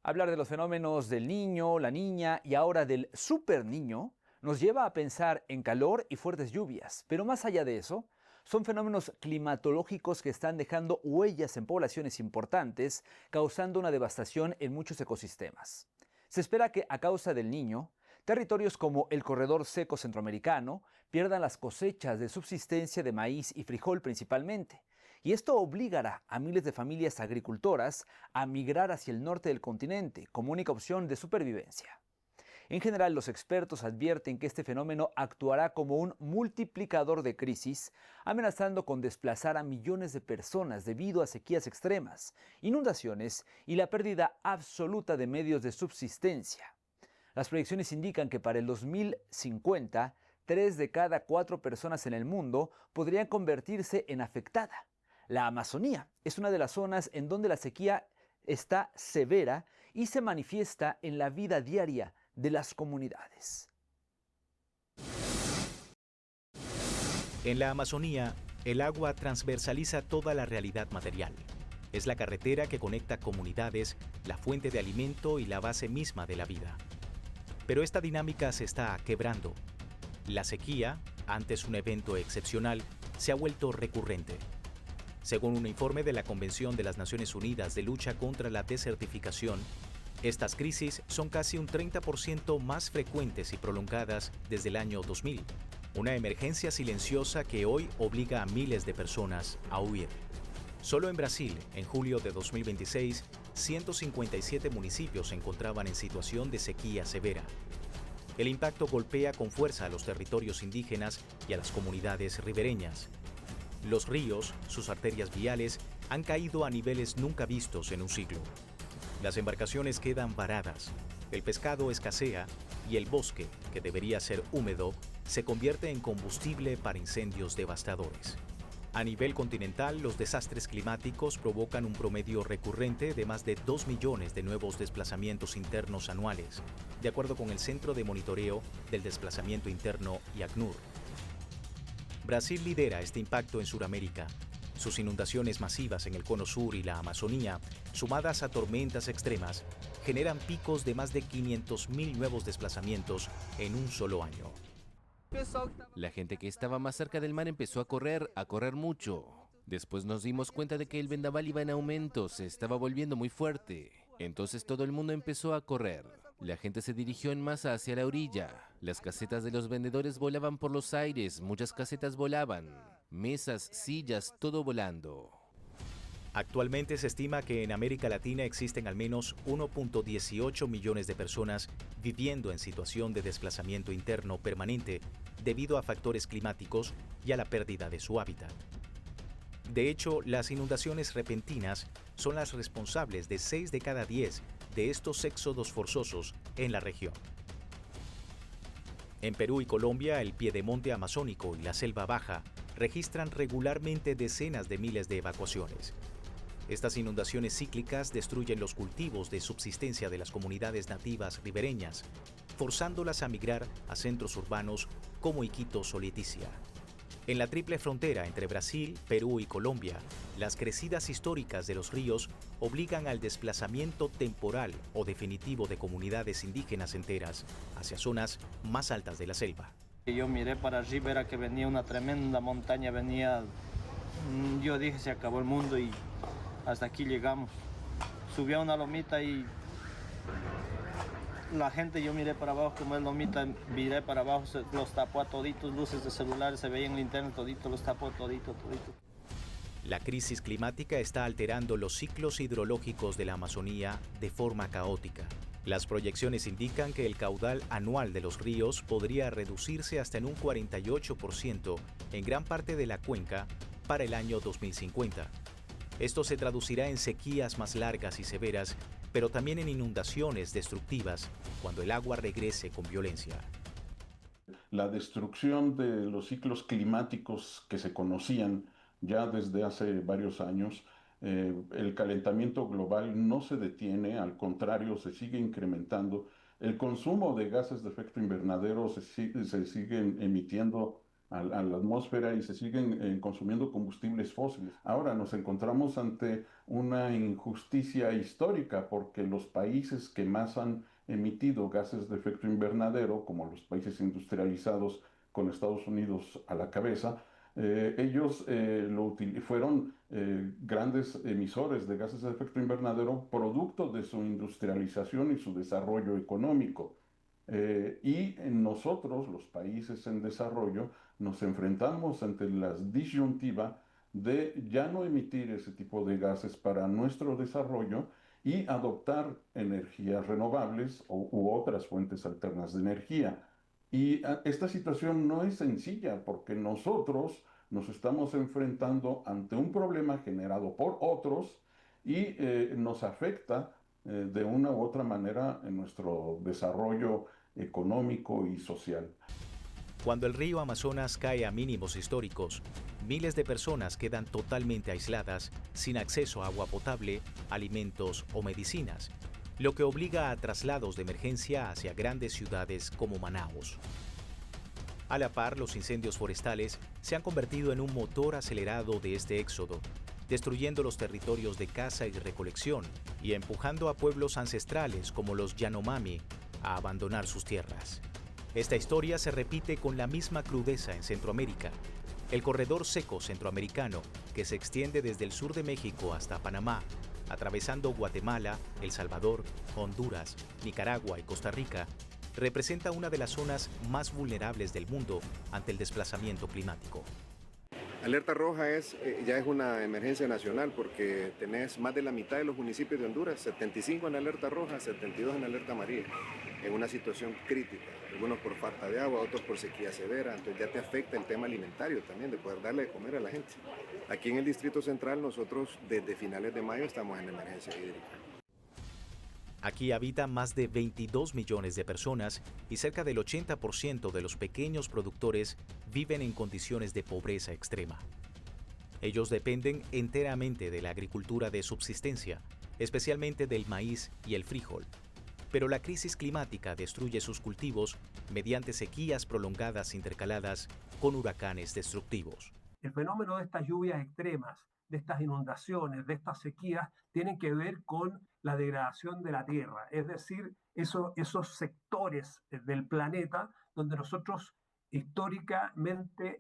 Hablar de los fenómenos del niño, la niña y ahora del superniño nos lleva a pensar en calor y fuertes lluvias, pero más allá de eso, son fenómenos climatológicos que están dejando huellas en poblaciones importantes, causando una devastación en muchos ecosistemas. Se espera que a causa del niño, territorios como el corredor seco centroamericano pierdan las cosechas de subsistencia de maíz y frijol principalmente, y esto obligará a miles de familias agricultoras a migrar hacia el norte del continente como única opción de supervivencia. En general, los expertos advierten que este fenómeno actuará como un multiplicador de crisis, amenazando con desplazar a millones de personas debido a sequías extremas, inundaciones y la pérdida absoluta de medios de subsistencia. Las proyecciones indican que para el 2050, 3 de cada 4 personas en el mundo podrían convertirse en afectada. La Amazonía es una de las zonas en donde la sequía está severa y se manifiesta en la vida diaria de las comunidades. En la Amazonía, el agua transversaliza toda la realidad material. Es la carretera que conecta comunidades, la fuente de alimento y la base misma de la vida. Pero esta dinámica se está quebrando. La sequía, antes un evento excepcional, se ha vuelto recurrente. Según un informe de la Convención de las Naciones Unidas de Lucha contra la Desertificación, estas crisis son casi un 30% más frecuentes y prolongadas desde el año 2000, una emergencia silenciosa que hoy obliga a miles de personas a huir. Solo en Brasil, en julio de 2026, 157 municipios se encontraban en situación de sequía severa. El impacto golpea con fuerza a los territorios indígenas y a las comunidades ribereñas. Los ríos, sus arterias viales, han caído a niveles nunca vistos en un siglo. Las embarcaciones quedan varadas, el pescado escasea y el bosque, que debería ser húmedo, se convierte en combustible para incendios devastadores. A nivel continental, los desastres climáticos provocan un promedio recurrente de más de 2 millones de nuevos desplazamientos internos anuales, de acuerdo con el Centro de Monitoreo del Desplazamiento Interno y ACNUR. Brasil lidera este impacto en Sudamérica. Sus inundaciones masivas en el Cono Sur y la Amazonía, sumadas a tormentas extremas, generan picos de más de 500.000 nuevos desplazamientos en un solo año. La gente que estaba más cerca del mar empezó a correr mucho. Después nos dimos cuenta de que el vendaval iba en aumento, se estaba volviendo muy fuerte. Entonces todo el mundo empezó a correr. La gente se dirigió en masa hacia la orilla. Las casetas de los vendedores volaban por los aires, muchas casetas volaban. Mesas, sillas, todo volando. Actualmente se estima que en América Latina existen al menos 1.18 millones de personas viviendo en situación de desplazamiento interno permanente debido a factores climáticos y a la pérdida de su hábitat. De hecho, las inundaciones repentinas son las responsables de 6 de cada 10 de estos éxodos forzosos en la región. En Perú y Colombia, el piedemonte amazónico y la selva baja registran regularmente decenas de miles de evacuaciones. Estas inundaciones cíclicas destruyen los cultivos de subsistencia de las comunidades nativas ribereñas, forzándolas a migrar a centros urbanos como Iquitos o Leticia. En la triple frontera entre Brasil, Perú y Colombia, las crecidas históricas de los ríos obligan al desplazamiento temporal o definitivo de comunidades indígenas enteras hacia zonas más altas de la selva. Yo miré para arriba, era que venía una tremenda montaña, yo dije se acabó el mundo y hasta aquí llegamos. Subí a una lomita y la gente, yo miré para abajo como es lomita, miré para abajo, los tapó a toditos, luces de celulares, se veían en linterna todito, los tapó todito. La crisis climática está alterando los ciclos hidrológicos de la Amazonía de forma caótica. Las proyecciones indican que el caudal anual de los ríos podría reducirse hasta en un 48% en gran parte de la cuenca para el año 2050. Esto se traducirá en sequías más largas y severas, pero también en inundaciones destructivas cuando el agua regrese con violencia. La destrucción de los ciclos climáticos que se conocían ya desde hace varios años, el calentamiento global no se detiene, al contrario, se sigue incrementando. El consumo de gases de efecto invernadero se siguen emitiendo a la atmósfera y se siguen consumiendo combustibles fósiles. Ahora nos encontramos ante una injusticia histórica porque los países que más han emitido gases de efecto invernadero, como los países industrializados con Estados Unidos a la cabeza, ellos fueron grandes emisores de gases de efecto invernadero producto de su industrialización y su desarrollo económico. Y nosotros, los países en desarrollo, nos enfrentamos ante la disyuntiva de ya no emitir ese tipo de gases para nuestro desarrollo y adoptar energías renovables u otras fuentes alternas de energía. Y esta situación no es sencilla porque nosotros nos estamos enfrentando ante un problema generado por otros y nos afecta de una u otra manera en nuestro desarrollo económico y social. Cuando el río Amazonas cae a mínimos históricos, miles de personas quedan totalmente aisladas, sin acceso a agua potable, alimentos o medicinas, lo que obliga a traslados de emergencia hacia grandes ciudades como Manaus. A la par, los incendios forestales se han convertido en un motor acelerado de este éxodo, destruyendo los territorios de caza y recolección y empujando a pueblos ancestrales como los Yanomami a abandonar sus tierras. Esta historia se repite con la misma crudeza en Centroamérica. El corredor seco centroamericano, que se extiende desde el sur de México hasta Panamá, atravesando Guatemala, El Salvador, Honduras, Nicaragua y Costa Rica, representa una de las zonas más vulnerables del mundo ante el desplazamiento climático. Alerta roja ya es una emergencia nacional porque tenés más de la mitad de los municipios de Honduras, 75 en alerta roja, 72 en alerta amarilla, en una situación crítica, algunos por falta de agua, otros por sequía severa, entonces ya te afecta el tema alimentario también, de poder darle de comer a la gente. Aquí en el Distrito Central nosotros desde finales de mayo estamos en emergencia hídrica. Aquí habitan más de 22 millones de personas y cerca del 80% de los pequeños productores viven en condiciones de pobreza extrema. Ellos dependen enteramente de la agricultura de subsistencia, especialmente del maíz y el frijol. Pero la crisis climática destruye sus cultivos mediante sequías prolongadas intercaladas con huracanes destructivos. El fenómeno de estas lluvias extremas, de estas inundaciones, de estas sequías, tienen que ver con la degradación de la Tierra, es decir, esos sectores del planeta donde nosotros históricamente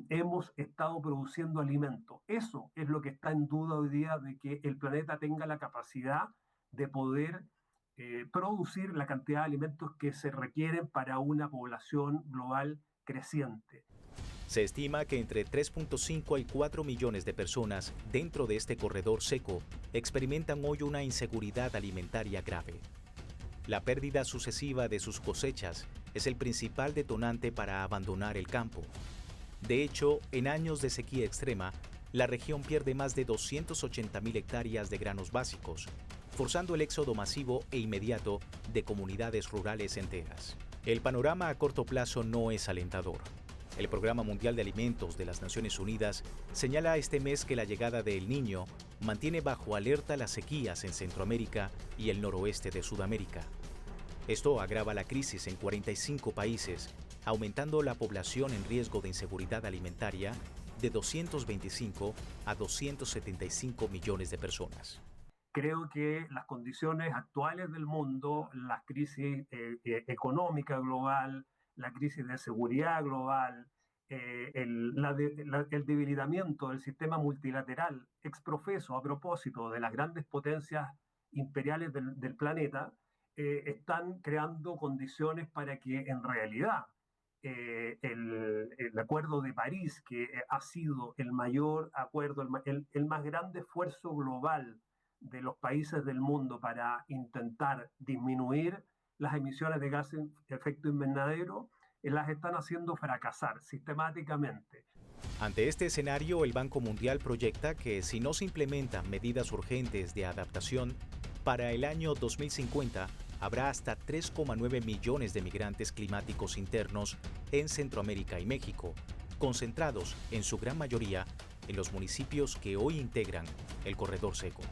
hemos estado produciendo alimento. Eso es lo que está en duda hoy día, de que el planeta tenga la capacidad de poder producir la cantidad de alimentos que se requieren para una población global creciente. Se estima que entre 3.5 y 4 millones de personas dentro de este corredor seco experimentan hoy una inseguridad alimentaria grave. La pérdida sucesiva de sus cosechas es el principal detonante para abandonar el campo. De hecho, en años de sequía extrema, la región pierde más de 280.000 hectáreas de granos básicos, forzando el éxodo masivo e inmediato de comunidades rurales enteras. El panorama a corto plazo no es alentador. El Programa Mundial de Alimentos de las Naciones Unidas señala este mes que la llegada de El Niño mantiene bajo alerta las sequías en Centroamérica y el noroeste de Sudamérica. Esto agrava la crisis en 45 países, aumentando la población en riesgo de inseguridad alimentaria de 225 a 275 millones de personas. Creo que las condiciones actuales del mundo, la crisis económica global, la crisis de seguridad global, el debilitamiento del sistema multilateral exprofeso a propósito de las grandes potencias imperiales del planeta, están creando condiciones para que en realidad el Acuerdo de París, que ha sido el mayor acuerdo, el más grande esfuerzo global de los países del mundo para intentar disminuir las emisiones de gases de efecto invernadero, las están haciendo fracasar sistemáticamente. Ante este escenario, el Banco Mundial proyecta que si no se implementan medidas urgentes de adaptación, para el año 2050 habrá hasta 3,9 millones de migrantes climáticos internos en Centroamérica y México, concentrados en su gran mayoría en los municipios que hoy integran el corredor seco.